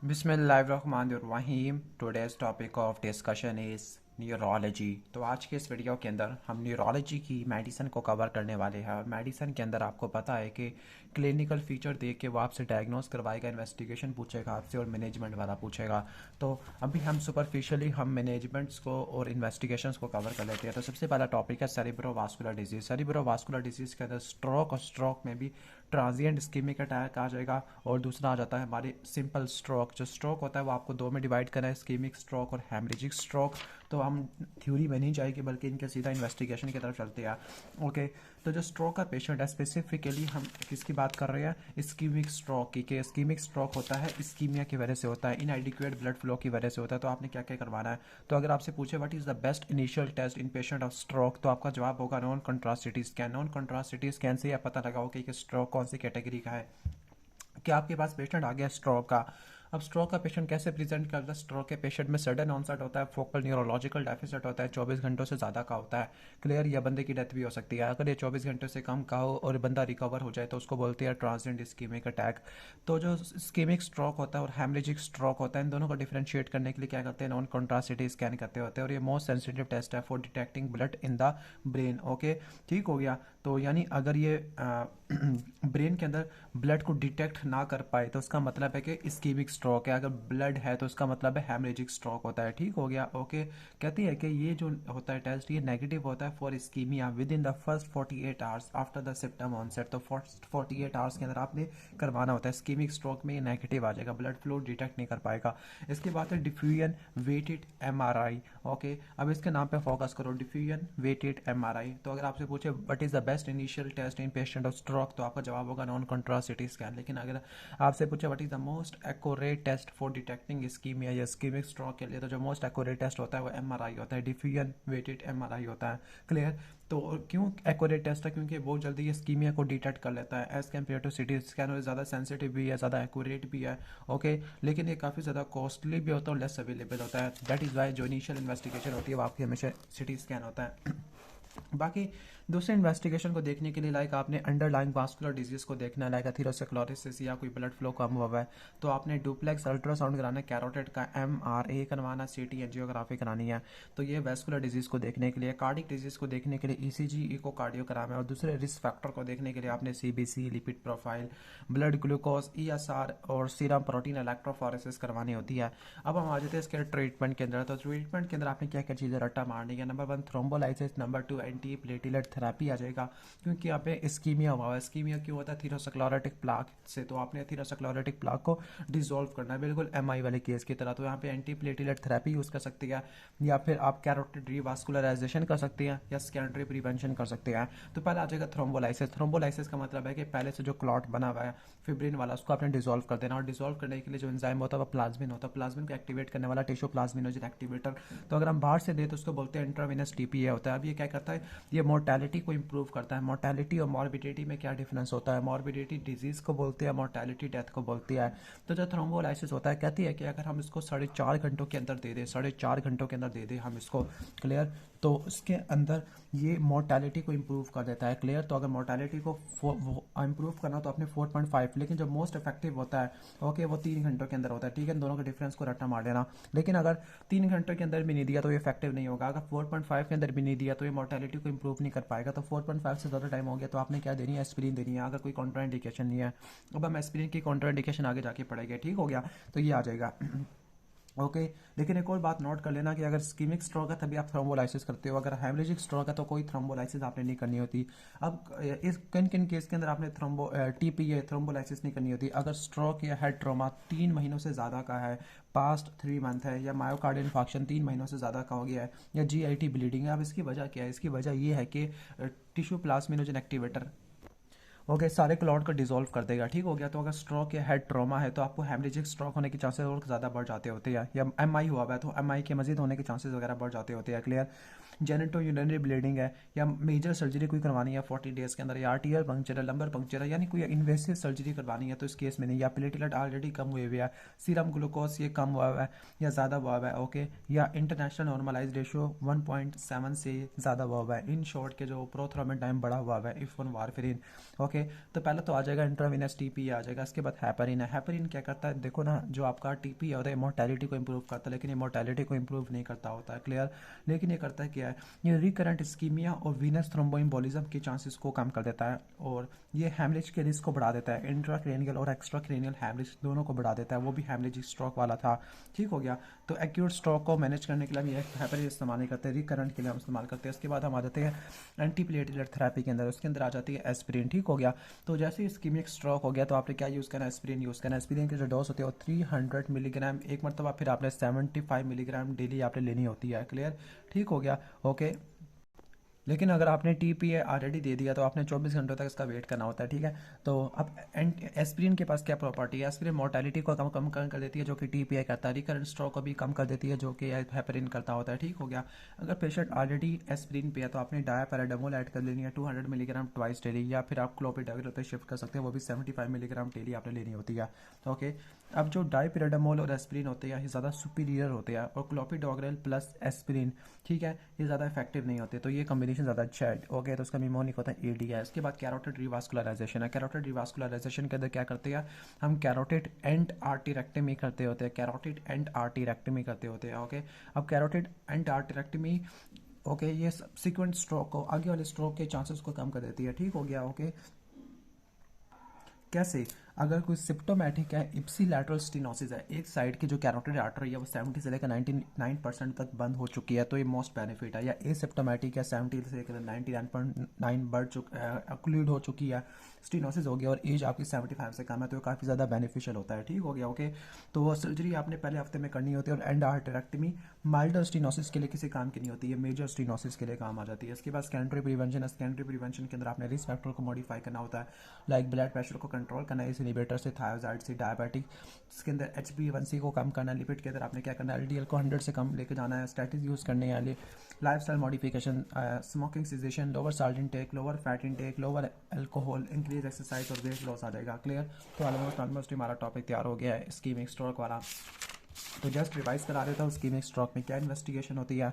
बिस्मिल्लाहिर्रहमानिर्रहीम। Today's topic of discussion is neurology. तो आज के इस वीडियो के अंदर हम न्यूरोलॉजी की मेडिसिन को कवर करने वाले हैं। मेडिसिन के अंदर आपको पता है कि क्लिनिकल फीचर देख के वो आपसे डायग्नोस करवाएगा, इन्वेस्टिगेशन पूछेगा आपसे और मैनेजमेंट वाला पूछेगा। तो अभी हम सुपरफिशियली हम मैनेजमेंट्स को और इन्वेस्टिगेशंस को कवर कर लेते हैं। तो सबसे पहला टॉपिक है सेरिब्रोवास्कुलर डिजीज़। सेरिब्रोवास्कुलर डिजीज़ के अंदर स्ट्रोक और स्ट्रोक में भी ट्रांजिएंट इस्कीमिक अटैक आ जाएगा और दूसरा आ जाता है हमारे सिंपल स्ट्रोक। जो स्ट्रोक होता है वो आपको दो में डिवाइड करना है, इस्कीमिक स्ट्रोक और हेमरेजिक स्ट्रोक। तो हम थ्योरी में नहीं जाएगी बल्कि इनके सीधा इन्वेस्टिगेशन की तरफ चलते हैं। ओके, तो जो स्ट्रोक का पेशेंट है स्पेसिफिकली हम किसकी बात कर रहे हैं, इस्कीमिक स्ट्रोक की। इस्कीमिक स्ट्रोक होता है इस्कीमिया की वजह से होता है, इनएडिक्वेट ब्लड फ्लो की वजह से होता है। तो आपने क्या क्या करवाना है, तो अगर आपसे पूछे what is the best initial test in patient of stroke, तो आपका जवाब होगा non contrast CT scan. Non contrast CT scan से आप पता लगाओ कि स्ट्रोक कौन सी कैटेगरी का है। कि आपके पास पेशेंट आ गया स्ट्रोक का। अब स्ट्रोक का पेशेंट कैसे प्रेजेंट करता है, स्ट्रोक के पेशेंट में सडन ऑनसेट होता है, फोकल न्यूरोलॉजिकल डेफिसिट होता है, 24 घंटों से ज़्यादा का होता है। क्लियर, या बंदे की डेथ भी हो सकती है। अगर ये 24 घंटे से कम का हो और बंदा रिकवर हो जाए तो उसको बोलते हैं ट्रांजिएंट इस्कीमिक अटैक। तो जो इस्कीमिक स्ट्रोक होता है और हेमरेजिक स्ट्रोक होता है, इन दोनों को डिफरेंशिएट करने के लिए क्या करते हैं, नॉन कंट्रास्ट सिटी स्कैन करते होते हैं। और ये मोस्ट सेंसिटिव टेस्ट है for detecting blood in the brain. Okay, ठीक हो गया। तो यानी अगर ये ब्रेन के अंदर ब्लड को डिटेक्ट ना कर पाए तो उसका मतलब है कि इस्कीमिक स्ट्रोक है। अगर ब्लड है तो उसका मतलब है हेमरेजिक स्ट्रोक होता है। ठीक हो गया। ओके, कहती है कि ये जो होता है टेस्ट ये नेगेटिव होता है for ischaemia within the first 48 hours after the symptom onset. तो फर्स्ट 48 आवर्स के अंदर आपने करवाना होता है। इस्कीमिक स्ट्रोक में ये नेगेटिव आ जाएगा, ब्लड फ्लो डिटेक्ट नहीं कर पाएगा। इसके बाद है डिफ्यूजन वेटेड एमआरआई। ओके, अब इसके नाम पे फोकस करो, डिफ्यूजन वेटेड एमआरआई। तो अगर आपसे पूछे what is the best initial test in patient of stroke, तो आपका जवाब होगा नॉन कंट्रास्ट सिटी स्कैन। लेकिन अगर आपसे पूछे what is the most accurate test for detecting ischaemia या इस्कीमिक स्ट्रोक के लिए, तो जो मोस्ट एक्यूरेट टेस्ट होता है वो एमआरआई होता है, डिफ्यूजन वेटेड एमआरआई होता है। क्लियर। तो क्यों एक्यूरेट टेस्ट है, क्योंकि बहुत जल्दी ये स्कीमिया को डिटेक्ट कर लेता है as compared to CT scan, और ज़्यादा सेंसिटिव भी है, ज़्यादा एक्यूरेट भी है। ओके, लेकिन ये काफ़ी ज़्यादा कॉस्टली भी होता है और लेस अवेलेबल होता है। दैट इज़ वाई जो इनिशियल इन्वेस्टिगेशन होती है वो आपकी हमेशा सिटी स्कैन होता है। बाकी दूसरे इन्वेस्टिगेशन को देखने के लिए लाइक आपने अंडरलाइंग वास्कुलर डिजीज को देखना है, लाइक एथेरोस्क्लेरोसिस या कोई ब्लड फ्लो कम हुआ है, तो आपने डुप्लेक्स अल्ट्रासाउंड कराना है, कैरोटिड का एमआरए करवाना, सीटी एंजियोग्राफी करानी है। तो ये वेस्कुलर डिजीज को देखने के लिए। कार्डिक डिजीज को देखने के लिए ईसीजी इकोकार्डियोग्राम है। और दूसरे रिस्क फैक्टर को देखने के लिए आपने CBC, lipid profile, blood glucose, ESR और सीरम प्रोटीन इलेक्ट्रोफोरेसिस करवानी होती है। अब हम आ जाते हैं इसके ट्रीटमेंट के अंदर। तो ट्रीटमेंट के अंदर आपने क्या क्या चीज़ें रट्टा मारनी है, number 1 thrombolysis, number 2 anti platelet therapy आ जाएगा, क्योंकि यहाँ पे इस्कीमिया हुआ है। इस्कीमिया क्यों होता है, एथेरोस्क्लेरोटिक प्लाक से। तो आपने एथेरोस्क्लेरोटिक प्लाक को डिसॉल्व करना है, बिल्कुल एमआई वाले केस की तरह। तो यहाँ पे एंटी प्लेटिलेट थेरेपी यूज़ कर सकती है, या फिर आप कैरोटिड रिवास्कुलराइजेशन कर सकते हैं, या सेकेंडरी प्रिवेंशन कर सकते हैं। तो पहले आ जाएगा थ्रोम्बोलाइसिस। थ्रोम्बोलाइसिस का मतलब है कि पहले से जो क्लॉट बना हुआ है फिब्रिन वाला, उसको आपने डिसॉल्व कर देना। और डिसॉल्व करने के लिए जो एंजाइम होता है वो प्लाज्मिन होता है। प्लाज्मिन को एक्टिवेट करने वाला टिश्यू प्लाज्मिनोजन एक्टिवेटर। तो अगर हम बाहर से दें तो उसको बोलते हैं इंट्रावेनस टीपीए होता है। अब ये क्या करता है, ये मोर्टेलिटी को इंप्रूव करता है। मोर्टेलिटी और मॉर्बिडिटी में क्या डिफरेंस होता है, मॉर्बिडिटी डिजीज को बोलती है, मोर्टेलिटी डेथ को बोलती है। तो जो थ्रोम्बोलाइसिस होता है, कहती है कि अगर हम इसको 4.5 घंटों के अंदर दे दें, 4.5 घंटों के अंदर दे दें हम इसको, क्लियर, तो उसके अंदर ये मोर्टेलिटी को इम्प्रूव कर देता है। क्लियर। तो अगर मोर्टेलिटी को इम्प्रूव करना तो आपने 4.5, लेकिन जो मोस्ट इफेक्टिव होता है ओके वो 3 घंटों के अंदर होता है। ठीक है, इन दोनों के डिफरेंस को रट्टा मार लेना। लेकिन अगर 3 घंटों के अंदर भी नहीं दिया तो ये इफेक्टिव नहीं होगा। अगर 4.5 के अंदर भी नहीं दिया तो ये मोर्टेलिटी को इंप्रूव नहीं कर पाएगा। तो 4.5 से ज़्यादा टाइम हो गया तो आपने क्या देनी है, एस्पिरिन देनी है, अगर कोई कॉन्ट्राइंडिकेशन नहीं है। अब हम एस्पिरिन की कॉन्ट्राइंडिकेशन आगे जाके पढ़ेंगे। ठीक हो गया, तो ये आ जाएगा। ओके, लेकिन एक और बात नोट कर लेना कि अगर स्कीमिक स्ट्रोक है तभी आप थ्रोम्बोलाइसिस करते हो, अगर हेमरेजिक स्ट्रोक है तो कोई थ्रोम्बोलाइसिस आपने नहीं करनी होती। अब इस किन किन केस के अंदर आपने टीपीए थ्रोम्बोलाइसिस नहीं करनी होती, अगर स्ट्रोक या हेड ट्रॉमा 3 महीनों से ज़्यादा का है, पास्ट 3 मंथ है, या मायोकार्डियल इंफार्क्शन 3 महीनों से ज़्यादा का हो गया है, या जीआईटी ब्लीडिंग है। अब इसकी वजह क्या है, इसकी वजह ये है कि टिश्यू प्लाज्मिनोजन एक्टिवेटर ओके सारे क्लॉट को डिसॉल्व कर देगा। ठीक हो गया। तो अगर स्ट्रोक या हेड ट्रॉमा है तो आपको हेमरेजिक स्ट्रोक होने के चांसेस और ज़्यादा बढ़ जाते होते हैं, या एमआई हुआ है तो एमआई के मजीद होने के चांसेस वगैरह बढ़ जाते होते हैं। क्लियर। जेनेटो यूरिनरी ब्लीडिंग है या मेजर सर्जरी कोई करवानी है 40 डेज़ के अंदर, या आर्टियल पंक्चर है, लंबर पंक्चर है, यानी कोई इन्वेसिव सर्जरी करवानी है तो इस केस में नहीं, या प्लेटलेट ऑलरेडी कम हुए हुए हैं, सीरम ग्लूकोज ये कम हुआ हुआ है या ज़्यादा हुआ हुआ है, ओके, या इंटरनेशनल नॉर्मलाइज रेशियो 1.7 से ज़्यादा हुआ हुआ है, इन शॉर्ट के जो प्रोथ्रोम्बिन टाइम बढ़ा हुआ है, इफ़ोन वारफेरिन, ओके। तो पहले तो आ जाएगा इंट्रावेनस टीपी आ जाएगा, इसके बाद हेपरिन है। हेपरिन क्या करता है, देखो ना, जो आपका टीपी होता है मोर्टेलिटी को इंप्रूव करता है, लेकिन ये मोर्टेलिटी को इंप्रूव नहीं करता होता है, क्लियर। लेकिन ये करता है क्या है, ये रिकरेंट इस्कीमिया और वीनस थ्रोम्बोएम्बोलिज्म के चांसेस को कम कर देता है, और ये हेमरेज के रिस्क को बढ़ा देता है, इंट्राक्रेनियल और एक्स्ट्राक्रेनियल हेमरेज दोनों को बढ़ा देता है, वो भी हेमरेजिक स्ट्रोक वाला था, ठीक हो गया। तो एक्यूट स्ट्रोक को मैनेज करने के लिए हम ये हेपरिन इस्तेमाल नहीं करते, रिकरेंट के लिए हम इस्तेमाल करते हैं। उसके बाद हम आ जाते हैं एंटीप्लेटलेट थेरेपी के अंदर, उसके अंदर आ जाती है एस्पिरिन, ठीक हो गया। तो जैसे ही इस्कीमिक स्ट्रोक हो गया तो आपने क्या यूज़ करना है, एस्पिरिन यूज़ करना है। एस्पिरिन की जो डोज होती है वो 300 मिलीग्राम एक मरतबा, फिर आपने 75 मिलीग्राम डेली आपने लेनी होती है, क्लियर, ठीक हो गया, ओके। लेकिन अगर आपने टीपीए ऑलरेडी दे दिया तो आपने 24 घंटों तक इसका वेट करना होता है, ठीक है। तो अब एस्पिरिन के पास क्या प्रॉपर्टी है, एस्पिरिन मोर्टेलिटी को कम कर देती है जो कि टीपीए करता है, रिकरेंट स्ट्रोक को भी कम कर देती है जो कि हेपरिन करता होता है, ठीक हो गया। अगर पेशेंट ऑलरेडी एस्पिरिन पे है तो आपने डायापैराडामोल ऐड कर लेनी है 200 मिलीग्राम ट्वाइस डेली, या फिर आप क्लोपिडाग्रिल पे शिफ्ट कर सकते हैं, वो भी 75 मिलीग्राम डेली आपने लेनी होती है, ओके। अब जो डायपिराडामोल और एस्पिरिन होते हैं ये ज़्यादा सुपीरियर होते हैं, और क्लोपिडाग्रिल प्लस एस्पिरिन, ठीक है, ये ज़्यादा इफेक्टिव नहीं होते, तो ये कॉम्बिनेशन ज़्यादा अच्छा है, ओके। तो उसका निमोनिक होता है एडी है। इसके बाद कैरोटिड रिवास्कुलराइजेशन है। कैरोटिड रिवास्कुलराइजेशन के अंदर क्या करते हैं, हम कैरोटिड एंड आर्टरीरेक्टमी करते होते हैं, कैरोटिड एंड आर्टरीरेक्टमी करते होते हैं, ओके। अब कैरोटिड एंड आर्टरीरेक्टमी, ओके, ये सिक्वेंट स्ट्रोक को, आगे वाले स्ट्रोक के चांसेस को कम कर देती है, ठीक हो गया, ओके। कैसे, अगर कोई सिम्प्टोमेटिक है इप्सी लैटरल स्टेनोसिस है, एक साइड की जो कैरोटिड आर्टरी है वो 70 से लेकर 99% तक बंद हो चुकी है, तो ये मोस्ट बेनिफिट है। या एसिम्प्टोमेटिक है 70 से लेकर 99.9 बढ़ ऑक्लूड हो चुकी है, स्टेनोसिस हो गया और एज आपकी 75 से कम है, तो ये काफ़ी ज़्यादा बेनिफिशियल होता है, ठीक हो गया, ओके। तो सर्जरी आपने पहले हफ्ते में करनी होती है, और एंड हार्टेरेक्टमी माइल्डर स्टेनोसिस के लिए किसी काम की नहीं होती है, मेजर स्टेनोसिस के लिए काम आ जाती है। इसके बाद सेकेंडरी प्रिवेंशन है। सेकेंडरी प्रिवेंशन के अंदर आपने रिस्क फैक्टर को मॉडिफाई करना होता है, लाइक ब्लड प्रेशर को कंट्रोल करना है इस इनहिबिटर से, थायराइड से, डायबिटिक, इसके अंदर HbA1c को कम करना है, लिपिड के अंदर आपने क्या करना है, LDL को 100 से कम लेके जाना है, स्टैटिस यूज़ करने हैं, lifestyle modification, smoking caseation, lower salt intake, lower fat intake, lower alcohol, increase exercise और वेट लॉस आ जाएगा, क्लियर। तो ऑलमोस्ट हमारा टॉपिक तैयार हो गया है इस्कीमिक स्ट्रोक वाला। तो जस्ट रिवाइज करा देता हूँ इस्कीमिक स्ट्रोक में क्या इन्वेस्टिगेशन होती है।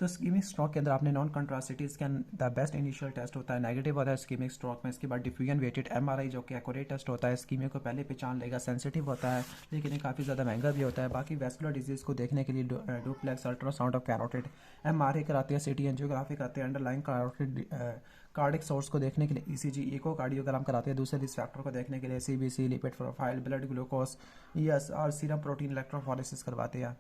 तो इस्कीमिक स्ट्रोक के अंदर आपने non contrast CT scan the best initial test होता है, नेगेटिव होता है इस्कीमिक स्ट्रोक में। इसके बाद डिफ्यूजन वेटेड MRI जो कि एक्यूरेट टेस्ट होता है, इस्कीमिया को पहले पहचान लेगा, सेंसिटिव होता है लेकिन ये काफ़ी ज़्यादा महंगा भी होता है। बाकी वेस्कुलर डिजीज़ को देखने के लिए duplex ultrasound of carotid, MRI कराते हैं, CT एंजियोग्राफी कराते हैं, अंडरलाइन कैरोटिड कार्डिक सोर्स को देखने के लिए ECG इको कार्डियोग्राम कराते हैं, दूसरे रिस्क फैक्टर को देखने के लिए CBC, lipid profile, blood glucose, और सीरम प्रोटीन इलेक्ट्रोफोरेसिस करवाते हैं।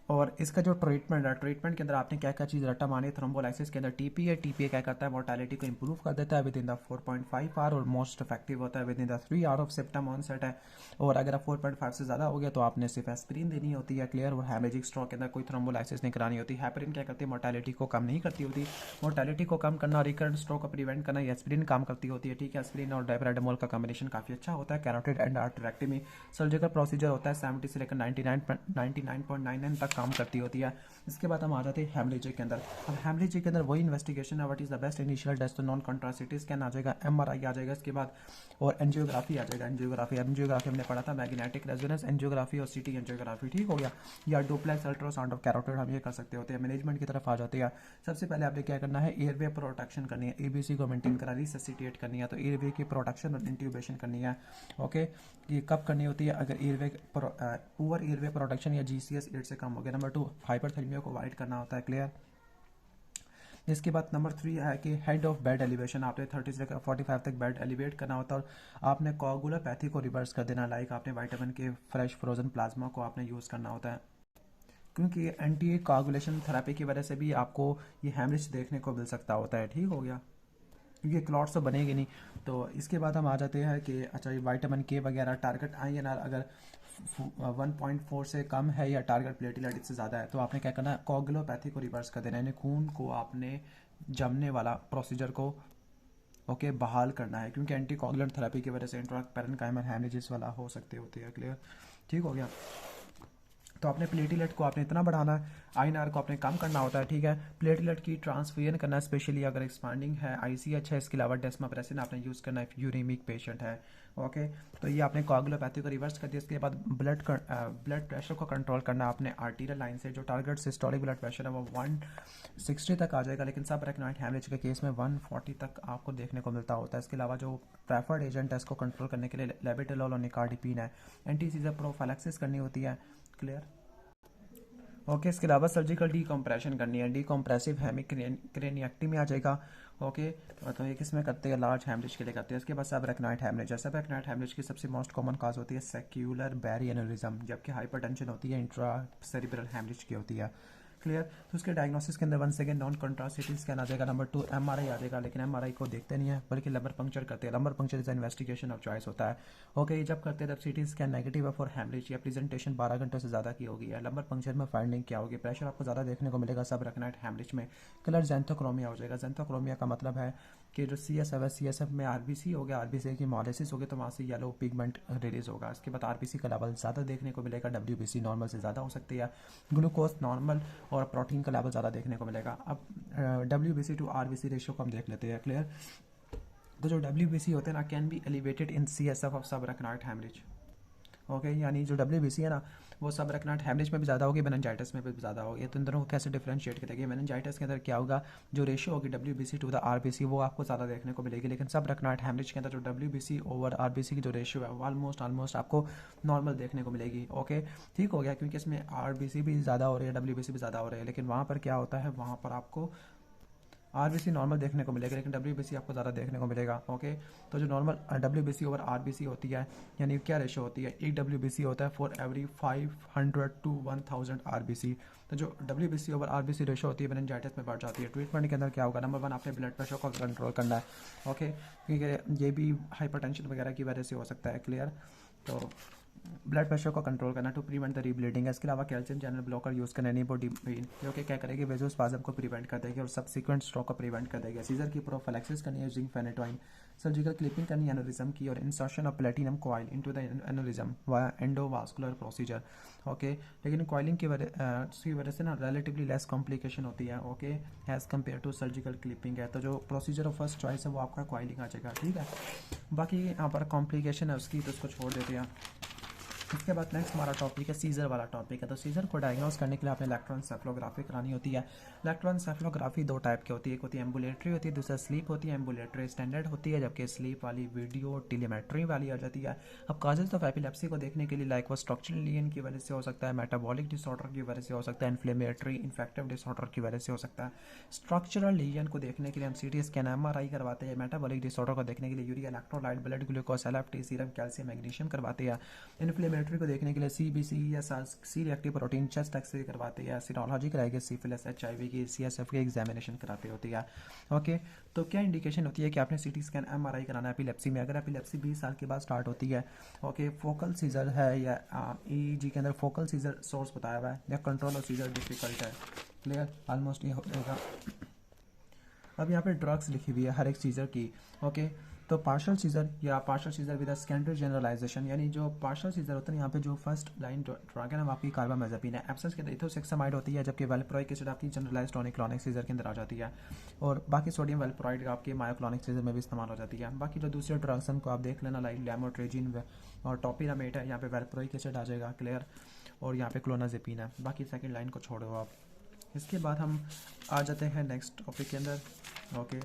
और इसका जो ट्रीटमेंट है, ट्रीटमेंट के अंदर आपने क्या क्या चीज़ रटा मानी, थ्रोम्बोलाइसिस के अंदर टीपीए क्या करता है, मोर्टेलिटी को इंप्रूव कर देता है विद इन द 4.5 आवर, और मोस्ट इफेक्टिव होता है within the 3 hour of symptom onset है। और अगर आप 4.5 से ज़्यादा हो गया तो आपने सिर्फ एस्पिरिन देनी होती है, क्लियर। और हेमरेजिक स्ट्रोक के अंदर कोई थ्रोम्बोलाइसिस नहीं करानी होती। हेपरिन क्या करती है, मोर्टेलिटी को कम नहीं करती होती, मोर्टेलिटी को कम करना, रिकरेंट स्ट्रोक को प्रिवेंट करना, ये एस्पिरिन काम करती होती है, ठीक है। एस्पिरिन और डायपैराडामोल का कॉम्बिनेशन काफ़ी अच्छा होता है। कैरोटिड एंड आर्टरेक्टमी सर्जिकल प्रोसीजर होता है, 70 से लेकर 99.99 तक काम करती होती है। इसके बाद हम आ जाते हैं हेमरेजिक के अंदर। अब हेमरेजिक के अंदर वही इन्वेस्टिगेशन है, what is the best initial test, तो नॉन कंट्रासिटी स्कैन आ जाएगा, MRI आ जाएगा, इसके बाद और एंजियोग्राफी आ जाएगा। एंजियोग्राफी हमने पढ़ा था, मैग्नेटिक रेजोनेंस एंजियोग्राफी और CT एंजियोग्राफी, ठीक हो गया। या डुप्लेक्स अल्ट्रासाउंड ऑफ कैरोटिड हम ये कर सकते होते हैं। मैनेजमेंट की तरफ आ जाते हैं। सबसे पहले आपने क्या करना है, एयरवे प्रोटेक्शन करनी है, ABC को मेंटेन करा, रिससिटेट करनी है, तो एयरवे की प्रोटेक्शन और इंट्यूबेशन करनी है, ओके। ये कब करनी होती है, अगर एयरवे पुअर एयरवे प्रोटेक्शन या GCS 8 से कम हो गया। नंबर 2 हाइपरथर्मिया को अवॉइड करना होता है, क्लियर। इसके बाद नंबर 3 है कि हेड ऑफ बेड एलिवेशन, आपने 30 से 45 तक बेड एलिवेट करना होता है, और आपने कोगुलोपैथी को रिवर्स कर देना, लाइक आपने विटामिन के फ्रेश फ्रोजन प्लाज्मा को आपने यूज़ करना होता है, क्योंकि एंटी कोगुलेशन थेरेपी की वजह से भी आपको ये हेमरेज देखने को मिल सकता होता है, ठीक हो गया, क्योंकि क्लॉट्स तो बनेगी नहीं। तो इसके बाद हम आ जाते हैं कि अच्छा, ये विटामिन के वगैरह टारगेट INR अगर 1.4 से कम है या टारगेट प्लेटलेट इससे ज़्यादा है तो आपने क्या करना है, कोगुलोपैथी को रिवर्स कर देना, यानी खून को आपने जमने वाला प्रोसीजर को, ओके, बहाल करना है, क्योंकि एंटी कोगुलेंट थेरेपी की वजह से इंट्रा पैरेन्काइमल हेमरेजेस वाला हो सकते होते हैं, क्लियर, ठीक हो गया। तो आपने प्लेटलेट को आपने इतना बढ़ाना है, आईएनआर को आपने कम करना होता है, ठीक है। प्लेटलेट की ट्रांसफ्यूजन करना है, स्पेशली अगर एक्सपांडिंग है, आईसीएच है, इसके अलावा डेस्माप्रेसिन आपने यूज़ करना है if यूरेमिक पेशेंट है। ओके, तो ये आपने कोआगुलोपैथी को रिवर्स कर दिया। इसके बाद ब्लड प्रेशर को कंट्रोल करना है आपने आर्टीरियल लाइन से। जो टारगेट सिस्टोलिक ब्लड प्रेशर है वो 160 तक आ जाएगा, लेकिन सब रेकनॉइड हैमरेज के केस में 140 तक आपको देखने को मिलता होता है। इसके अलावा जो प्रेफर्ड एजेंट है इसको कंट्रोल करने के लिए लेबेटोलोल और निकार्डिपिन है। एंटी सीजर प्रोफाइलैक्सिस करनी होती है। क्लियर? ओके, इसके अलावा सर्जिकल डीकम्प्रेशन करनी है, डीकम्प्रेसिव हेमिक क्रेनिएक्टमी आ जाएगा। ओके, तो ये किस में करते हैं? लार्ज हैमरेज के लिए करते हैं। इसके बाद सब रेकनॉइड हैमरेज है। सब रेकनॉइड हैमरेज की सबसे मोस्ट कॉमन काज होती है सेक्यूलर बैरी एनेरिज्म, जबकि हाइपरटेंशन होती है इंट्रा सेरिब्रल हैमरेज की होती है। क्लियर? तो उसके डायग्नोसिस के अंदर one second non contrast CT scan आ जाएगा। नंबर 2 एमआरआई आ जाएगा, लेकिन एमआरआई को देखते नहीं है बल्कि लंबर पंक्चर करते हैं। Lumbar puncture is investigation of choice होता है। ओके, जब करते हैं तब सीटी स्कैन नेगेटिव है फॉर हैमरेज या प्रेजेंटेशन 12 घंटों से ज़्यादा की होगी है। लंबर पंक्चर में फाइंडिंग क्या होगी? प्रेशर आपको ज़्यादा देखने को मिलेगा सब रेकनॉइड हैमरेज में। कलर जेंथोक्रोमिया हो जाएगा। जेंथोक्रोमिया का मतलब है कि जो सीएसएफ है, सीएसएफ में आरबीसी हो गया, आरबीसी की मॉलिसिस हो गया, तो वहाँ से येलो पिगमेंट रिलीज होगा। इसके बाद आरबीसी का लेवल ज़्यादा देखने को मिलेगा, डब्ल्यूबीसी नॉर्मल से ज़्यादा हो सकती है, ग्लूकोज नॉर्मल और प्रोटीन का लेवल ज़्यादा देखने को मिलेगा। अब डब्ल्यूबीसी टू आरबीसी रेशियो को हम देख लेते हैं। क्लियर? तो जो डब्ल्यूबीसी होते हैं ना, can be elevated in CSF of सब रेकनॉइड हैमरेज। ओके, यानी जो डब्ल्यूबीसी है ना वो सब रेकनॉइड हैमरेज में भी ज़्यादा होगी, मेनिंजाइटिस में भी ज़्यादा होगी। तो इन दोनों को कैसे डिफरेंशिएट करेंगे? मेनिंजाइटिस के अंदर क्या होगा, जो रेशियो होगी डब्ल्यूबीसी टू द आरबीसी वो आपको ज़्यादा देखने को मिलेगी, लेकिन सब रेकनॉइड हैमरेज के अंदर जो डब्ल्यूबीसी ओवर आरबीसी की जो रेशियो है वो ऑलमोस्ट आपको नॉर्मल देखने को मिलेगी। ओके, ठीक हो गया, क्योंकि इसमें आरबीसी भी ज़्यादा हो रही है, डब्ल्यूबीसी भी ज़्यादा हो रही है, लेकिन वहाँ पर क्या होता है, वहाँ पर आपको आरबीसी नॉर्मल देखने को मिलेगा, लेकिन डब्ल्यूबीसी आपको ज़्यादा देखने को मिलेगा। ओके, तो जो नॉर्मल डब्ल्यूबीसी ओवर आरबीसी होती है, यानी क्या रेशो होती है, एक डब्ल्यूबीसी होता है फॉर एवरी 500 टू 1000 आरबीसी। तो जो डब्ल्यूबीसी ओवर आरबीसी रेशो होती है मेनिंजाइटिस में बढ़ जाती है। ट्रीटमेंट के अंदर क्या होगा? नंबर 1 आपने ब्लड प्रेशर को कंट्रोल करना है। ओके, क्योंकि ये भी हाइपरटेंशन वगैरह की वजह से हो सकता है। क्लियर? तो ब्लड प्रेशर को कंट्रोल करना टू प्रिवेंट द रीब्लीडिंग है। इसके अलावा कैल्शियम चैनल ब्लॉकर यूज़ करना एनीबोडिपिन, जो कि क्या करेगी, वेजोस्पाज्म को प्रिवेंट कर देगी और सबसिक्वेंट स्ट्रोक को प्रिवेंट कर देगी। सीजर की प्रोफिलैक्सिस करनी है यूजिंग फेनेटोइन। सर्जिकल क्लिपिंग करनी है एनेरिज्म की, और insertion of platinum coil into the aneurysm via endovascular procedure. Okay, लेकिन कॉइलिंग की वजह से ना रिलेटिवली लेस कॉम्प्लिकेशन होती है। Okay, as compared to surgical clipping है। तो जो प्रोसीजर ऑफ फर्स्ट चॉइस है वो आपका कॉइलिंग आ जाएगा। ठीक है, बाकी यहाँ पर कॉम्प्लिकेशन है उसकी, तो उसको छोड़ देते हैं। इसके बाद नेक्स्ट हमारा टॉपिक है सीजर वाला टॉपिक है। तो सीजर को डायग्नोस करने के लिए आपने इलेक्ट्रोएन्सेफलोग्राफी करानी होती है। इलेक्ट्रोएन्सेफलोग्राफी 2 टाइप की होती है, एक होती है एम्बुलेटरी होती है, दूसरा स्लीप होती है। एम्बुलेटरी स्टैंडर्ड होती है, जबकि स्लीप वाली वीडियो टेलीमेट्री वाली आ जाती है। अब काजेज ऑफ एपिलेप्सी को देखने के लिए लाइक वो स्ट्रक्चरल लीजन की वजह से हो सकता है, मेटाबॉलिक डिसऑर्डर की वजह से हो सकता है, इन्फ्लेमेटरी इन्फेक्टिव डिसऑर्डर की वजह से हो सकता है। स्ट्रक्चरल लीजन को देखने के लिए हम सीटी स्कैन एमआरआई करवाते हैं। मेटाबॉलिक डिसऑर्डर को देखने के लिए urea electrolyte blood glucose LFT serum calcium magnesium करवाते हैं। इन्फ्लेमेटरी को देखने के लिए सीबीसी या C reactive protein chest X ray करवाते हैं। सीरोलॉजी कराएगी, सिफिलिस एचआईवी की, सीएसएफ की एग्जामिनेशन कराते होती है। ओके, तो क्या इंडिकेशन होती है कि आपने सीटी स्कैन एमआरआई कराना है एपिलेप्सी में? अगर एपिलेप्सी 20 साल के बाद स्टार्ट होती है, ओके, फोकल सीजर है या ईईजी के अंदर फोकल सीजर सोर्स बताया हुआ है, या कंट्रोल ऑफ सीजर डिफिकल्ट है। क्लियर? ऑलमोस्ट ये हो जाएगा। अब यहाँ पे ड्रग्स लिखी हुई है हर एक सीजर की। ओके, तो पार्शल सीजर या partial seizure with secondary generalisation, यानी जो पार्शल सीजर होता है यहाँ पे जो फर्स्ट लाइन ड्रग है ना आपकी कार्बामेज़ेपिन है। एब्सेंस के अंदर इथोसेक्सामाइड होती है, जबकि वेलप्रोइक एसिड आपकी जनरलाइज्ड टॉनिक-क्लॉनिक सीजर के अंदर आ जाती है, और बाकी सोडियम वेलप्रोइड आपके मायोक्लॉनिक सीजर में भी इस्तेमाल हो जाती है। बाकी जो दूसरे ड्रग्स को आप देख लेना, लाइक लैमोट्रेजिन और टॉपिरामेट है, यहाँ पे वेलप्रोइक एसिड आ जाएगा। क्लियर? और यहाँ पे क्लोनाजेपिन है। बाकी सेकेंड लाइन को छोड़ो आप। इसके बाद हम आ जाते हैं नेक्स्ट टॉपिक के अंदर। ओके,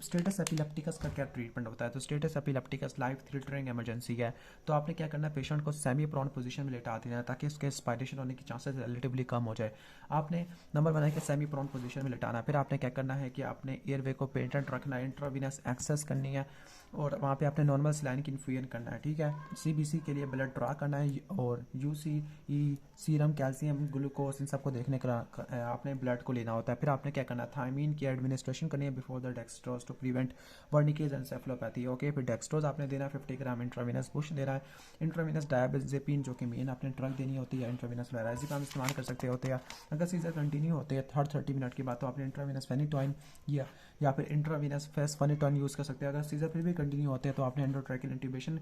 स्टेटस एपिलेप्टिकस का क्या ट्रीटमेंट होता है? तो status epilepticus life threatening emergency है। तो आपने क्या करना है, पेशेंट को सेमी प्रोन पोजीशन में लेटा देना है ताकि उसके स्पायरेशन होने की चांसेस रिलेटिवली कम हो जाए। आपने नंबर 1 है कि सेमी प्रोन पोजीशन में लेटाना है। फिर आपने क्या करना है कि आपने एयरवे को पेटेंट रखना है, इंट्रावीनस एक्सेस करनी है, और वहाँ पे आपने नॉर्मल सलाइन की इन्फ्यूजन करना है। ठीक है, सीबीसी के लिए ब्लड ड्रा करना है, और यूसीई सीरम कैल्शियम ग्लूकोज इन सबको देखने का आपने ब्लड को लेना होता है। फिर आपने क्या करना है, थायमीन की एडमिनिस्ट्रेशन करनी है before the dextrose to prevent Wernicke's encephalopathy. Okay, फिर डेक्सट्रोज आपने देना है 50 ग्राम, इंट्रावीनस पुश देना है, इंट्रावीनस डायबेज़ेपिन जो कि मेन आपने ड्रग देनी होती है, इंट्रावीनस लोराज़ेपाम इस्तेमाल कर सकते होते हैं। अगर सीजर कंटिन्यू होते हैं हर 30 मिनट के बाद तो आपने इंट्रावीनस फेनिटोइन या फिर इंट्रावीनस फेनिटोइन यूज़ कर सकते हैं। अगर सीजर फिर भी कंटिन्यू होते हैं तो आपने एंडोट्रैकियल इंट्यूबेशन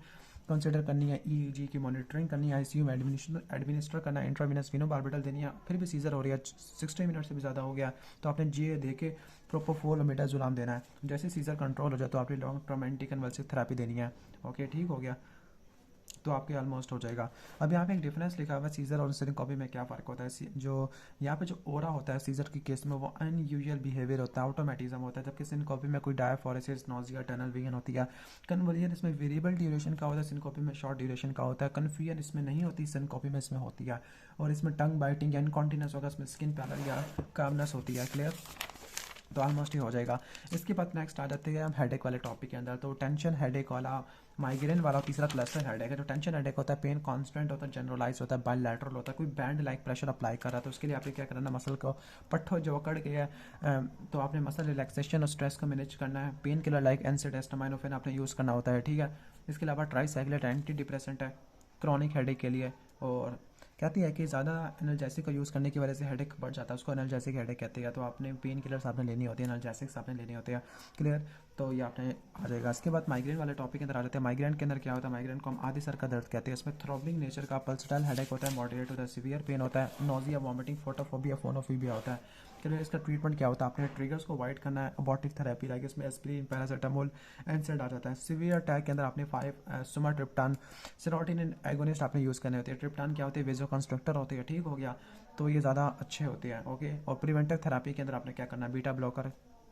कंसिडर करनी है, ईईजी की मॉनिटरिंग करनी है, आईसीयू में एडमिनिस्टर करना है, इंट्रावीनस फिनोबार्बिटल देनी है, फिर भी सीजर हो रही है, 60 मिनट से भी ज़्यादा हो गया तो आपने जीए दे के प्रोपोफोल और मिडाजोलाम देना है। जैसे सीजर कंट्रोल हो जाए तो आपने long term anti convulsive therapy देनी है। ओके, ठीक हो गया, तो आपके ऑलमोस्ट हो जाएगा। अब यहाँ पे एक डिफरेंस लिखा हुआ है सीजर और सिनकोपी में क्या फ़र्क होता है। जो यहाँ पे जो ओरा होता है सीजर की केस में वो अनयूजुअल बिहेवियर होता है, ऑटोमेटिज्म होता है, जबकि सिनकोपी में कोई डायफोरेसिस, नोजिया, टनल विजन होती है। कन्वर्जन इसमें वेरिएबल ड्यूरेशन का होता है, सिनकोपी में शॉर्ट ड्यूरेशन का होता है। कन्फ्यूजन इसमें नहीं होती, सिनकोपी में इसमें होती है। और इसमें टंग बाइटिंग या इनकॉन्टिनेंस होगा, इसमें स्किन पैलर या कामनेस होती है। क्लियर, तो ऑलमोस्ट ही हो जाएगा। इसके बाद नेक्स्ट आ जाते हैं हम हेडेक वाले टॉपिक के अंदर। तो टेंशन हेडेक वाला, माइग्रेन वाला, तीसरा क्लस्टर हेडेक है। जो टेंशन हेडेक होता है, पेन कांस्टेंट होता है, जनरलाइज होता है, बायलैटरल होता है, कोई बैंड लाइक प्रेशर अप्लाई कर रहा है तो उसके लिए आपने क्या करना है, मसल को पट्ठो जो अकड़ गया है तो आपने मसल रिलैक्सेशन और स्ट्रेस को मैनेज करना है। पेन किलर लाइक एंसिटामिनोफेन आपने यूज़ करना होता है, ठीक है। इसके अलावा ट्राईसाइक्लेट एंटी डिप्रेसेंट है क्रॉनिक हेडेक के लिए। और कहती है कि ज़्यादा एनर्जेसिक का यूज़ करने की वजह से हेडेक बढ़ जाता है, उसको एनर्जेसिक हेडेक कहते हैं। तो आपने पेन किलर्स आपने लेनी होती है, एनर्जेसिक्स आपने लेनी होती है। क्लियर, तो ये आपने आ जाएगा। इसके बाद माइग्रेन वाले टॉपिक के अंदर आ जाते हैं। माइग्रेन के अंदर क्या होता है, माइग्रेन को हम आधे सर का दर्द कहते हैं। इसमें थ्रॉबिंग नेचर का पल्सटाइल हेडेक होता है, मॉडरेट होता है, सीवियर पेन होता है, नोजिया, वॉमिटिंग, फोटोफोबिया, फोनोफोबिया होता है। क्लियर, इसका ट्रीटमेंट क्या होता है, आपने ट्रिगर्स को अवॉइड करना है, अबॉर्टिव थेरेपी लाइक इसमें एस्पिरिन, पैरासीटामोल, एनसेड आ जाता है। सीवियर अटैक के अंदर आपने 5 सुमाट्रिप्टान, सेरोटोनिन एगोनिस्ट आपने यूज़ करने होते हैं। ट्रिप्टान क्या होते हैं, वेजोकंस्ट्रक्टर होते हैं, ठीक हो गया। तो ये ज़्यादा अच्छे होते हैं। ओके, और प्रिवेंटिव थेरेपी के अंदर आपने क्या करना है, beta blocker,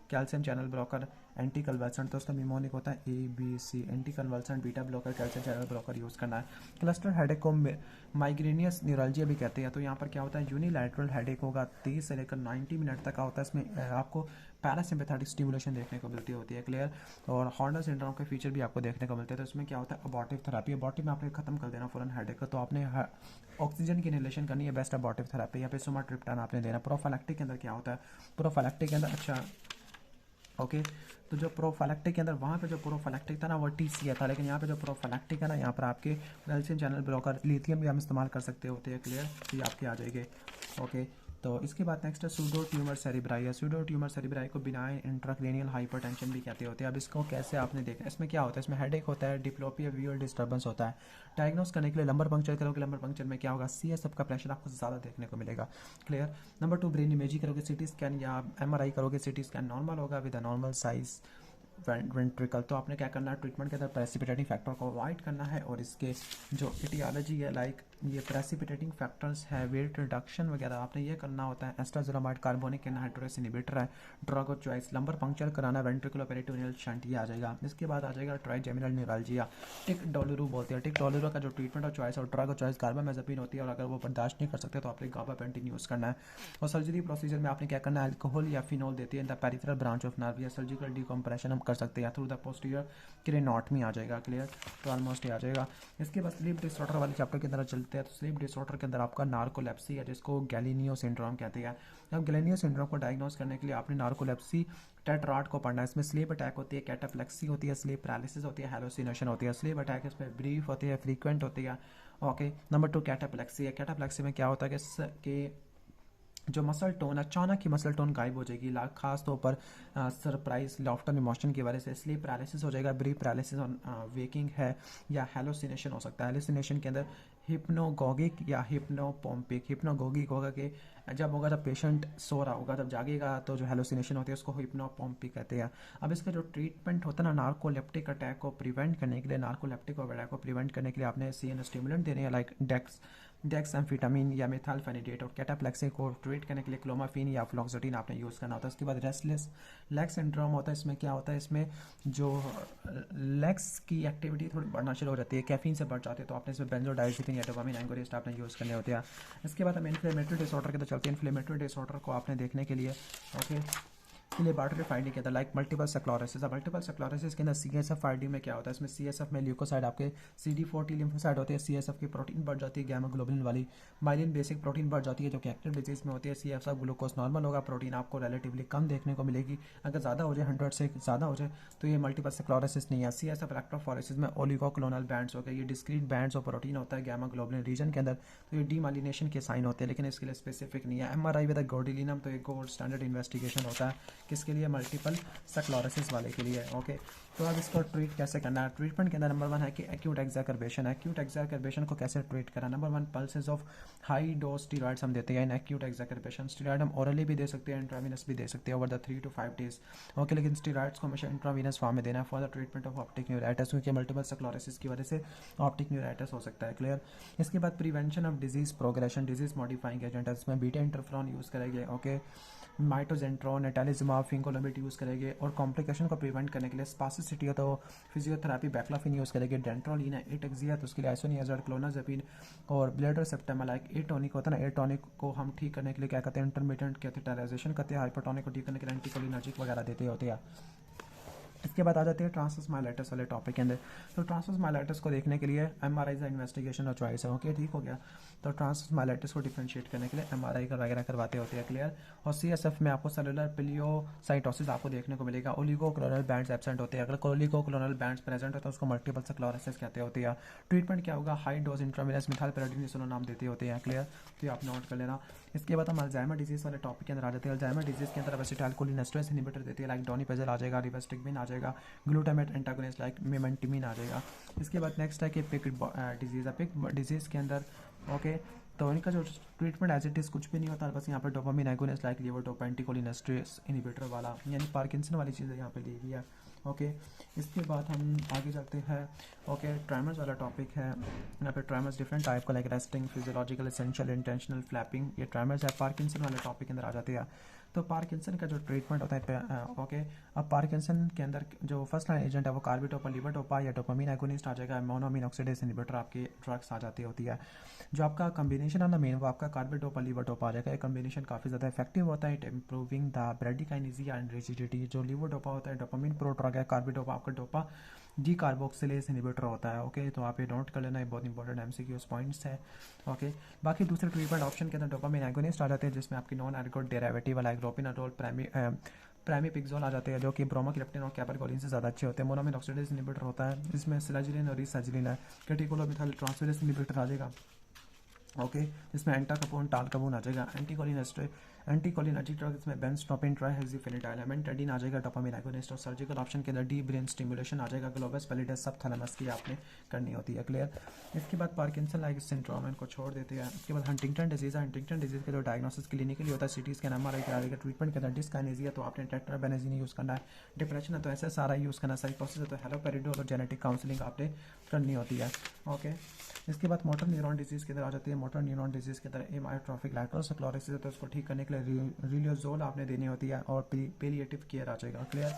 calcium channel blocker, anti convulsant, तो उसका निमोनिक होता है ABC, anti convulsant, beta blocker, calcium channel blocker use करना है। क्लस्टर हेडेक को माइग्रेनियस न्यूरल्जिया भी कहते हैं। तो यहाँ पर क्या होता है, यूनिलैटरल हेडेक होगा, 30 से लेकर 90 मिनट तक का होता है। इसमें आपको पैरासिम्पैथेटिक स्टिमुलेशन देखने को मिलती होती है। क्लियर, और हॉर्नर सिंड्रोम के फीचर भी आपको देखने को मिलते हैं। तो इसमें क्या होता है, अबॉर्टिव थेरेपी, अबॉर्टिव में आपने खत्म कर देना फ़ौरन हेडेक को, तो आपने ऑक्सीजन की इनहेलेशन करनी है, बेस्ट अबॉर्टिव थेरेपी। यहाँ पे सुमाट्रिप्टान आपने देना। प्रोफाइलैक्टिक के अंदर क्या होता है, प्रोफाइलैक्टिक के अंदर अच्छा ओके तो जो प्रोफाइलैक्टिक के अंदर वहाँ पे जो प्रोफाइलैक्टिक था ना वो TCA था, लेकिन यहाँ पे जो प्रोफाइलैक्टिक है ना यहाँ पर आपके कैल्शियम चैनल ब्लॉकर, लिथियम भी हम इस्तेमाल कर सकते होते हैं। क्लियर, तो ये आपके आ जाएंगे। ओके, तो इसके बाद नेक्स्ट है सूडो ट्यूमर सेरिब्राई है। सूडो ट्यूमर सेरिब्राई को बिनाइन इंट्राक्रेनियल हाइपरटेंशन भी कहते होते हैं। अब इसको कैसे आपने देखा, इसमें क्या होता है, इसमें हेडेक होता है, डिप्लोपिया, व्यूअल डिस्टर्बेंस होता है। डायग्नोस करने के लिए लंबर पंक्चर करोगे, लंबर पंक्चर में क्या होगा, CSF का प्रेशर आपको ज़्यादा देखने को मिलेगा। क्लियर, नंबर 2 ब्रेन इमेजिंग करोगे, CT स्कैन या MRI करोगे, CT स्कैन नॉर्मल होगा with a normal size ventricle. तो आपने क्या करना है, ट्रीटमेंट के अंदर प्रेसिपिटेटिंग फैक्टर को अवॉइड करना है। और इसके जो इटियोलॉजी है लाइक ये प्रेसिपिटेटिंग फैक्टर्स है, वेट रिडक्शन वगैरह आपने ये करना होता है। एस्ट्राजोलामाइड कार्बोनिक एनहाइड्रेस इनहिबिटर है। ड्रग और चॉइस, लंबर पंक्चर कराना, वेंट्रिकुलर पेरिटोनियल शंट ये आ जाएगा। इसके बाद आ जाएगा ट्राइजेमिनल न्यूरल्जिया, टिक डोलरू बोलते हैं। टिक डोलरू का जो ट्रीटमेंट और चॉइस और ड्रग और चॉइस कार्बामेज़ेपिन होती है, और अगर वो बर्दाश्त नहीं कर सकते तो आपने गाबापेंटिन यूज़ करना है। और सर्जरी प्रोसीजर में आपने क्या करना है, अल्कोहल या फिनोल देती है in the peripheral branch of nerve, या सर्जिकल डिकम्प्रेशन हम कर सकते हैं थ्रू द पोस्टीरियर क्रेनॉटमी आ जाएगा। क्लियर, तो ऑलमोस्ट ही आ जाएगा। इसके बाद स्लीप डिसऑर्डर वाले चैप्टर की तरह चलते हैं। तो स्लीप डिसऑर्डर के अंदर आपका नार्कोलेप्सी है, जिसको गैलिनियो सिंड्रोम कहते हैं। अब गैलिनियो सिंड्रोम को डायग्नोस करने के लिए आपने नार्कोलेप्सी टेट्राड को पढ़ना है। इसमें स्लीप अटैक होती है, कैटाप्लेक्सी होती है, स्लीप पैरालिसिस होती है, हेलुसिनेशन होती है। स्लीप अटैक इसमें ब्रीफ होती है, फ्रीक्वेंट होती है। ओके, नंबर 2 कैटाप्लेक्सी है। कैटाप्लेक्सी में क्या होता है कि जो मसल टोन, अचानक ही मसल टोन गायब हो जाएगी, खास तौर पर सरप्राइज लाफ्टर इमोशन की वजह से। स्लीप पैरालिसिस हो जाएगा, ब्रीफ पैरालिसिस ऑन वेकिंग है, या हेलुसिनेशन हो सकता है। हेलुसिनेशन के अंदर हिप्नोगोगिक या हिप्नोपोम्पिक। हिप्नोगोगिक होगा कि जब होगा जब पेशेंट सो रहा होगा, तब जागेगा तो जो हेलुसिनेशन होती है उसको हिप्नोपोम्पिक कहते हैं। अब इसका जो ट्रीटमेंट होता है ना, नार्कोलेप्टिक अटैक को प्रिवेंट करने के लिए, नार्कोलेप्टिक अटैक को प्रिवेंट करने के लिए आपने CNS स्टिमुलेंट देने हैं लाइक डेक्स एम्फिटामिन या मेथाल्फेनिडेट। और कैटाप्लेक्सी को ट्रीट करने के लिए क्लोमाफिन या फ्लॉक्सोटिन आपने यूज़ करना होता है। उसके बाद रेस्टलेस लेग सिंड्रोम होता है। इसमें क्या होता है, इसमें जो लेग्स की एक्टिविटी थोड़ी बढ़ना शुरू हो जाती है, कैफीन से बढ़ जाती है, तो आपने इसमें बेंजोडाइज़ेपिन या डोपामिन एंगोनिस्ट आपने यूज़ करने होते हैं। इसके बाद हम इन्फ्लेमेटरी डिसऑर्डर के तो चलते हैं। इन्फ्लेमेटरी डिसऑर्डर को आपने देखने के लिए ओके लेबॉर्टरी फाइंडिंग के अंदर like multiple sclerosis. Multiple sclerosis के अंदर CSF फाइंडिंग में क्या होता है, इसमें CSF में ल्यूकोसाइड आपके CD40 लिम्फोसाइड होते हैं। CSF की प्रोटीन बढ़ जाती है, गैमा ग्लोबुलिन वाली माइलिन बेसिक प्रोटीन बढ़ जाती है, जो कि एक्टिव डिजीज में होती है। CSF ग्लूकोज नॉर्मल होगा, प्रोटीन आपको रिलेटिवली कम देखने को मिलेगी। अगर ज़्यादा हो जाए, 100 से ज़्यादा हो जाए, तो ये मल्टीपल स्क्लेरोसिस नहीं है। CSF इलेक्ट्रोफोरेसिस में ओलिगोक्लोनल बैंड्स हो गए, ये डिस्क्रीट बैंड्स ऑफ प्रोटीन होता है गैमा ग्लोबुलिन रीजन के अंदर, तो ये डीमाइलिनेशन के साइन होते हैं, लेकिन इसके लिए स्पेसिफिक नहीं है। MRI विद गॉडुलिनम, तो ये गोल्ड स्टैंडर्ड इन्वेस्टिगेशन होता है किसके लिए, मल्टीपल स्क्लेरोसिस वाले के लिए। ओके, तो अब इसको ट्रीट कैसे करना है। ट्रीटमेंट के अंदर नंबर 1 है कि एक्यूट एक्जैकर्बेशन है। एक्यूट एक्जैकर्बेशन को कैसे ट्रीट करा, number 1 pulses of high dose steroids हम देते हैं इन एक्यूट एक्जैकर्बेशन। स्टीरॉइड हम ओरली भी दे सकते हैं, इंट्रावीनस भी दे सकते हैं over the 3 to 5 days. Okay, लेकिन स्टीरॉइड्स को हमेशा इंट्रावीनस फॉर्म में देना है for the treatment of optic neuritis, क्योंकि मल्टीपल स्क्लेरोसिस की वजह से ऑप्टिक न्यूराइटिस हो सकता है। क्लियर। इसके बाद prevention of disease progression, disease modifying agent है, इसमें बीटा इंटरफ्रॉन यूज़ करेंगे। ओके, माइटोजेंट्रोन, एटालिजिमाब, फिंकोलोमिड यूज़ करेंगे। और कॉम्प्लिकेशन को प्रिवेंट करने के लिए स्पासिसिटी हो तो फिजियोथेरापी बैक्लाफिन यूज़ करेंगे। डेंट्रोलिन है, एटेक्सिया तो उसके लिए आइसोनियाजाइड, क्लोनाजेपिन। और blood septum like a tonic होता है ना, ए टॉनिक को हम ठीक करने के लिए क्या करते हैं, इंटरमीडिएट कैथेटराइजेशन करते हैं। हाइपरटोनिक को ठीक करने के लिए एंटीकोलिनर्जिक वगैरह देते होते हैं। इसके बाद आ जाते हैं ट्रांसवर्स माइलाइटिस वाले टॉपिक के अंदर। तो ट्रांसवर्स माइलाइटिस को देखने के लिए एमआरआई का इन्वेस्टिगेशन और चॉइस है। ओके, ठीक हो गया। तो ट्रांसवर्स माइलाइटिस को डिफरेंशिएट करने के लिए एमआरआई का वगैरह करवाते होते हैं। क्लियर। और सीएसएफ में आपको सेलुलर पिलियोसाइटोसिस आपको देखने को मिलेगा। ओलिगोक्लोनल बैंड्स एब्सेंट होते हैं। अगर ओलिगोक्लोनल बैंड्स प्रेजेंट होता है तो उसको मल्टीपल स्क्लेरोसिस कहते होते हैं। ट्रीटमेंट क्या होगा, हाई डोज इंट्रावेनस मिथाइलपेराडिनोसिन नाम देते होते हैं। क्लियर, तो ये आप नोट कर लेना। इसके बाद हम अल्जाइमर डिजीज वाले टॉपिक के अंदर आ जाते हैं। अल्जाइमर डिजीज के अंदर एसिटाइलकोलिनेस्टरेज इनहिबिटर देती है, लाइक डोनिपेजल आ जाएगा, रिवेस्टिकबिन आ जाएगा, ग्लूटामेट एंटागोनिस्ट लाइक मेमेंटिमिन आ जाएगा। इसके बाद नेक्स्ट है कि पिक डिजीज है। पिक डिजीज के अंदर ओके, तो इनका जो ट्रीटमेंट एज इट इज़ कुछ भी नहीं होता, बस यहाँ पर dopamine agonist like levodopa anticholinesterase inhibitor वाला, यानी पार्किंसन वाली चीज़ें यहाँ पे ली हुई है। ओके, इसके बाद हम आगे चलते हैं। ओके, ट्राइमर्स वाला टॉपिक है। यहाँ पे ट्राइमर्स डिफरेंट टाइप का, like resting, physiological, essential, intentional, flapping, ये ट्राइमर्स है। पार्किंसन वाले टॉपिक के अंदर आ जाते हैं। तो पार्किंसन का जो ट्रीटमेंट होता है ओके, अब पार्किंसन के अंदर जो फर्स्ट लाइन एजेंट है वो कार्बिडोपा, लीवोडोपा या डोपामिन एगोनिस्ट आ जाएगा। मोनोअमीन ऑक्सीडेज इनहिबिटर आपके ड्रग्स आ जाती होती है। जो आपका कम्बिनेशन है ना मेन, वो आपका कार्बिडोपा लीवोडोपा आ जाएगा। ये कम्बिनेशन काफ़ी ज़्यादा इफेक्टिव होता है, it improving the bradykinesia and rigidity. जो लीवोडोपा होता है डोपामिन प्रोड्रग है, कार्बिडोपा आपका डोपा डी कार्बोक्सिलेज इनहिबिटर होता है। ओके, तो आप ये नोट कर लेना, ये बहुत इंपॉर्टेंट एमसीक्यूज पॉइंट्स है। ओके, बाकी दूसरे ट्रीटमेंट ऑप्शन के अंदर डोपामिन एगोनिस्ट आ जाते हैं, जिसमें आपकी नॉन एर्गोट डेरिवेटिव वाला ग्रोपिनाडोल, प्राइमीपिक्सोल आ जाते हैं, जो कि ब्रोमोक्रिप्टिन और कैपरकोलिन से ज़्यादा अच्छे होते हैं। मोनोअमीन ऑक्सीडेज इनहिबिटर होता है, इसमें सिलाजिलिन और रिसाजिलिन है। कैटिकोलोमिथाइल ट्रांसफेरेज इनहिबिटर आ जाएगा। ओके, जिसमें एंटाकपोन, टालकपोन आ जाएगा। एंटीकोलिनर्जिक ड्रग इसमें बेंस्टोपिन, ट्राइहेक्सिफेनिडाइल, एमेंटेडिन आ जाएगा, डोपामिन एगोनिस्ट। और सर्जिकल ऑप्शन के अंदर डी ब्रेन स्टिमुलेशन आ जाएगा, ग्लोबस पैलिडस सब थैलेमस की आपने करनी होती है। क्लियर। इसके बाद पार्किंसन लाइक सिंड्रोम, इनको छोड़ देते हैं। इसके बाद हंटिंगटन डिजीज है। हंटिंगटन डिजीज का जो डायग्नोसिस क्लिनिकली होता है, सिटी स्कैन, एमआरआई करा देगा। ट्रीटमेंट के अंदर डिस्काइनेसिया तो आपने टेट्राबेनेजिन यूज़ करना है। डिप्रेशन है तो एसएसआरआई यूज़ करना है। साइकोसिस है तो हेलोपेरिडोल और जेनेटिक काउंसलिंग आपने करनी होती है। ओके, इसके बाद मोटर न्यूरॉन डिजीज़ की तरह आ जाती है। मोटर न्यूरॉन डिजीज़ की तरह एमायोट्रोफिक लाइकोसक्लेरोसिस है तो उसको ठीक करने के लिए रिलियोजोल आपने देनी होती है और पेलिएटिव केयर आ जाएगा। क्लियर।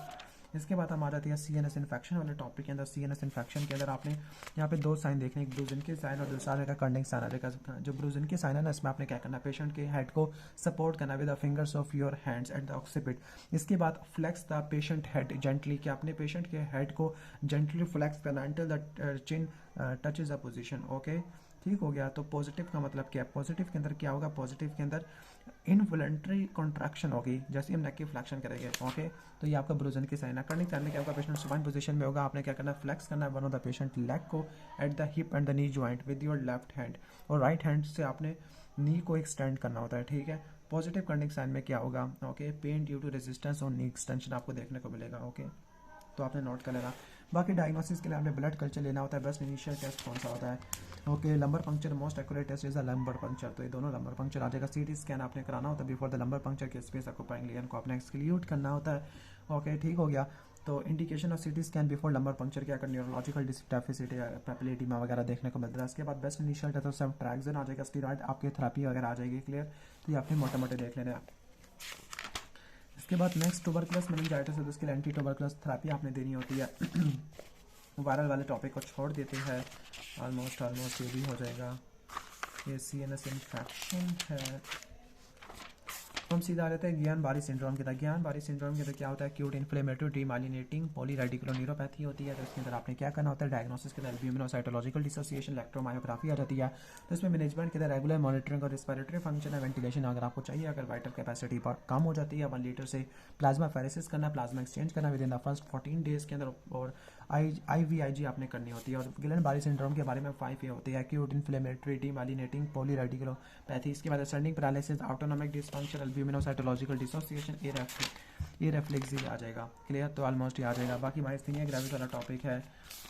इसके बाद हम आ जाती है सीएनएस इन्फेक्शन वाले टॉपिक के अंदर। सीएनएस इन्फेक्शन के अंदर आपने यहाँ पे दो साइन देखने, एक ब्रूजिन साइन और दूसरा रहेगा कर्निंग साइन आ जाएगा। जो ब्रूजिन साइन है ना, इसमें आपने क्या करना है, पेशेंट के हेड को सपोर्ट करना with the fingers of your hands at the occiput. इसके बाद flex the patient head gently, कि अपने पेशेंट के हेड को जेंटली फ्लेक्स करना until the chin touches a position. Okay, ठीक हो गया। तो पॉजिटिव का मतलब क्या है, पॉजिटिव के अंदर क्या होगा, पॉजिटिव के अंदर इनवॉलंटरी कॉन्ट्रैक्शन होगी जैसे हम नेक की फ्लैक्शन करेंगे। ओके, तो ये आपका ब्रूजन की साइन है। करने के क्या होगा, पेशेंट सुपाइन पोजीशन में होगा, आपने क्या करना है, फ्लेक्स करना है one of the patient leg को at the hip and the knee joint with your left hand, और राइट हैंड से आपने नी को एक्सटेंड करना होता है। ठीक है। पॉजिटिव करने के साइन में क्या होगा, okay, pain due to resistance और नी एक्सटेंशन आपको देखने को मिलेगा। ओके, तो आपने नोट कर लेना। बाकी डायग्नोसिस के लिए आपने ब्लड कल्चर लेना होता है। बेस्ट इनिशियल टेस्ट कौन सा होता है, okay, lumbar puncture most accurate test is a lumbar puncture, तो ये दोनों लंबर पंक्चर आ जाएगा। सीटी स्कैन आपने कराना होता है बिफोर द लंबर पंक्चर के स्पेस ऑक्यूपाइंग लीजन को आपने एक्सक्लूड करना होता है। ओके, ठीक हो गया। तो indication of CT scan before lumbar puncture क्या कर, न्यूरोलॉजिकल डेफिसिट या पेपिलेडिमा वगैरह देखने को मिलता है। इसके बाद बेस्ट इनिशियल टेस्ट सब ट्रैक्सन आ जाएगा, स्टीरॉइड आपके थेरेपी वगैरह आ जाएगी। क्लियर, तो ये आपने मोटे मोटे देख लेना है। इसके बाद नेक्स्ट ट्यूबरकुलस मेनिंजाइटिस है, तो उसके लिए एंटी ट्यूबरकुलस थेरेपी आपने देनी होती है। वायरल वाले टॉपिक को छोड़ देते हैं, ऑलमोस्ट ये भी हो जाएगा। ये सीएनएस इन्फेक्शन है। तो हम सीधा आ जाते हैं ज्ञान बारी सिंड्रोम के अंदर। ज्ञान बारी सिंड्रोम के अंदर क्या होता है, क्यूट इन्फ्लेमेटरी डीमाइलिनेटिंग पॉलीरेडिकुलोन्यूरोपैथी होती है। तो इसके अंदर आपने क्या करना होता है, डायग्नोसिस के अंदर एल्ब्यूमिनोसाइटोलॉजिकल डिसोसिएशन, इलेक्ट्रोमायोग्राफी आ जाती है। तो इसमें मैनेजमेंट के अंदर रेगुलर मॉनिटरिंग और रिस्पिरेटरी फंक्शन है, वेंटिलेशन अगर आपको चाहिए, अगर वाइटल कैपेसिटी कम हो जाती है 1 लीटर से, प्लाज्मा फेरेसिस करना, प्लाज्मा एक्सचेंज करना with in the first 14 days के अंदर, और IVIG आपने करनी होती है। और गिलन बारी सिंड्रोम के बारे में 5 ये होती है, एक्यूट इन्फ्लेमेटरी डीमाइलिनेटिंग पॉलीरेडिकुलोपैथी। इसके बाद ascending paralysis, autonomic dysfunction, albuminocytological dissociation, ये रेफ्लेक्सी आ जाएगा। क्लियर, तो ऑलमोस्ट ये आ जाएगा। बाकी माइस्थीनिया ग्रेविस वाला टॉपिक है।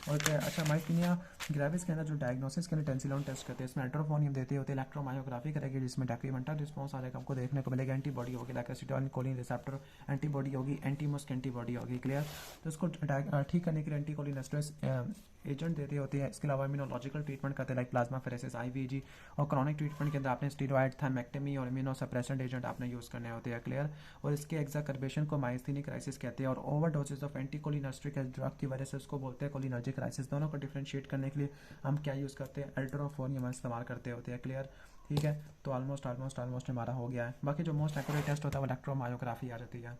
और अच्छा, माइस्थीनिया ग्रेविस के अंदर जो डायग्नोसिस के लिए टेंसिलॉन टेस्ट करते हैं, इसमें अल्ट्राफोनियम देते होते हैं, इलेक्ट्रोमायोग्राफी करेगी जिसमें डेक्रीमेंटल रिस्पॉन्स आ जाएगा, आपको देखने को मिलेगा। एंटीबॉडी होगी लाइक एसिटाइलकोलिन रिसेप्टर एंटीबॉडी होगी, एंटीमस्क एंटीबॉडी होगी। क्लियर, तो इसको ठीक करने के लिए एंटीकोलिनेस्टरेस एजेंट देते होते हैं। इसके अलावा इम्यूनोलॉजिकल ट्रीटमेंट करते हैं लाइक प्लाज्मा फेरेसिस, आईवीजी, और क्रॉनिक ट्रीटमेंट के अंदर आपने स्टीरॉयड, थाइमेक्टमी और इम्यूनोसप्रेसेंट एजेंट आपने यूज़ करने होते हैं। क्लियर, और इसके एक्साकर्बेशन को माइस्थीनिक क्राइसिस कहते हैं, और ओवरडोजेस ऑफ एंटीकोलिनर्जिक ड्रग की वजह से उसको बोलते हैं कोलिनर्जिक क्राइसिस। दोनों को डिफरेंशिएट करने के लिए हम क्या यूज़ करते हैं, अल्ट्राफोनियम इस्तेमाल करते होते हैं। क्लियर, ठीक है, तो ऑलमोस्ट हमारा हो गया है। बाकी जो मोस्ट एक्यूरेट टेस्ट होता है वो इलेक्ट्रोमायोग्राफी आ जाती है।